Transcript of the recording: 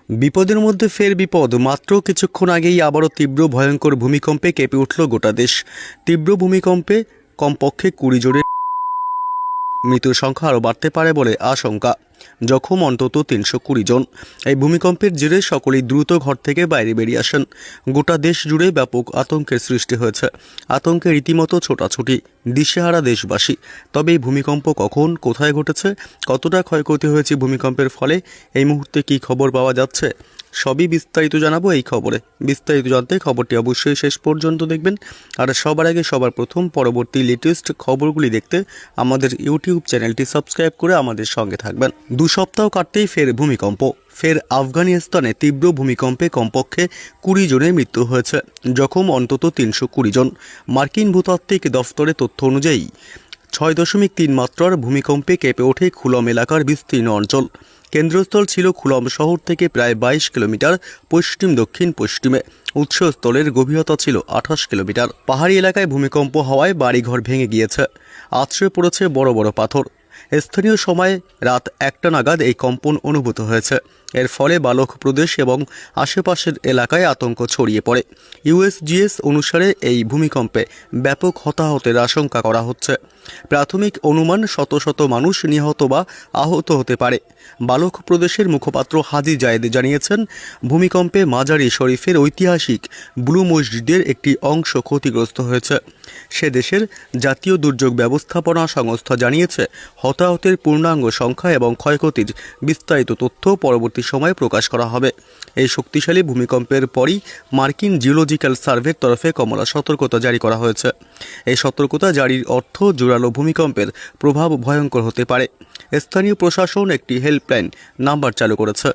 বিপদের মধ্যে ফের বিপদ। মাত্র কিছুক্ষণ আগেই আবারও তীব্র ভয়ঙ্কর ভূমিকম্পে কেঁপে উঠল গোটা দেশ। তীব্র ভূমিকম্পে কমপক্ষে 20 জনের মৃত্যুর সংখ্যা আরও বাড়তে পারে বলে আশঙ্কা। জখম অন্তত 320 জন। এই ভূমিকম্পের জেরে সকলেই দ্রুত ঘর থেকে বাইরে বেরিয়ে আসেন। গোটা দেশ জুড়ে ব্যাপক আতঙ্কের সৃষ্টি হয়েছে। আতঙ্কে রীতিমতো ছোটাছুটি, দিশেহারা দেশবাসী। তবে এই ভূমিকম্প কখন, কোথায় ঘটেছে, কতটা ক্ষয়ক্ষতি হয়েছে ভূমিকম্পের ফলে, এই মুহূর্তে কী খবর পাওয়া যাচ্ছে, সবই বিস্তারিত জানাবো এই খবরে। বিস্তারিত জানতে খবরটি অবশ্যই শেষ পর্যন্ত দেখবেন। আর সবার আগে সবার প্রথম পরবর্তী লেটেস্ট খবরগুলি দেখতে আমাদের ইউটিউব চ্যানেলটি সাবস্ক্রাইব করে আমাদের সঙ্গে থাকবেন। 2 সপ্তাহ কাটতেই ফের ভূমিকম্প। ফের আফগানিস্তানে তীব্র ভূমিকম্পে কমপক্ষে 20 জনের মৃত্যু হয়েছে, জখম অন্তত 320 জন। মার্কিন ভূতাত্ত্বিক দফতরের তথ্য অনুযায়ী 6.3 মাত্রার ভূমিকম্পে কেঁপে ওঠে খুলম এলাকার বিস্তীর্ণ অঞ্চল। কেন্দ্রস্থল ছিল খুলম শহর থেকে প্রায় 22 কিলোমিটার পশ্চিম দক্ষিণ পশ্চিমে। উৎসস্থলের গভীরতা ছিল 28 কিলোমিটার। পাহাড়ি এলাকায় ভূমিকম্প হওয়ায় বাড়িঘর ভেঙে গিয়েছে, আছড়ে পড়েছে বড় বড় পাথর। স্থানীয় সময় রাত 1টা নাগাদ এই কম্পন অনুভূত হয়েছে। এর ফলে বালখ প্রদেশ এবং আশেপাশের এলাকায় আতঙ্ক ছড়িয়ে পড়ে। ইউএসজিএস অনুসারে এই ভূমিকম্পে ব্যাপক হতাহতের আশঙ্কা করা হচ্ছে। প্রাথমিক অনুমান শত শত মানুষ নিহত বা আহত হতে পারে। বালখ প্রদেশের মুখপাত্র হাজি জায়েদ জানিয়েছেন, ভূমিকম্পে মাজারি শরীফের ঐতিহাসিক ব্লু মসজিদের একটি অংশ ক্ষতিগ্রস্ত হয়েছে। সে দেশের জাতীয় দুর্যোগ ব্যবস্থাপনা সংস্থা জানিয়েছে, হতাহতের পূর্ণাঙ্গ সংখ্যা এবং ক্ষয়ক্ষতির বিস্তারিত তথ্য পরবর্তী সময়ে প্রকাশ করা হবে। এই শক্তিশালী ভূমিকম্পের পরই মার্কিন জিওলজিক্যাল সার্ভের তরফে কমলা সতর্কতা জারি করা হয়েছে। এই সতর্কতা জারির অর্থ জোরালো ভূমিকম্পের প্রভাব ভয়ঙ্কর হতে পারে। স্থানীয় প্রশাসন একটি হেল্পলাইন নাম্বার চালু করেছে।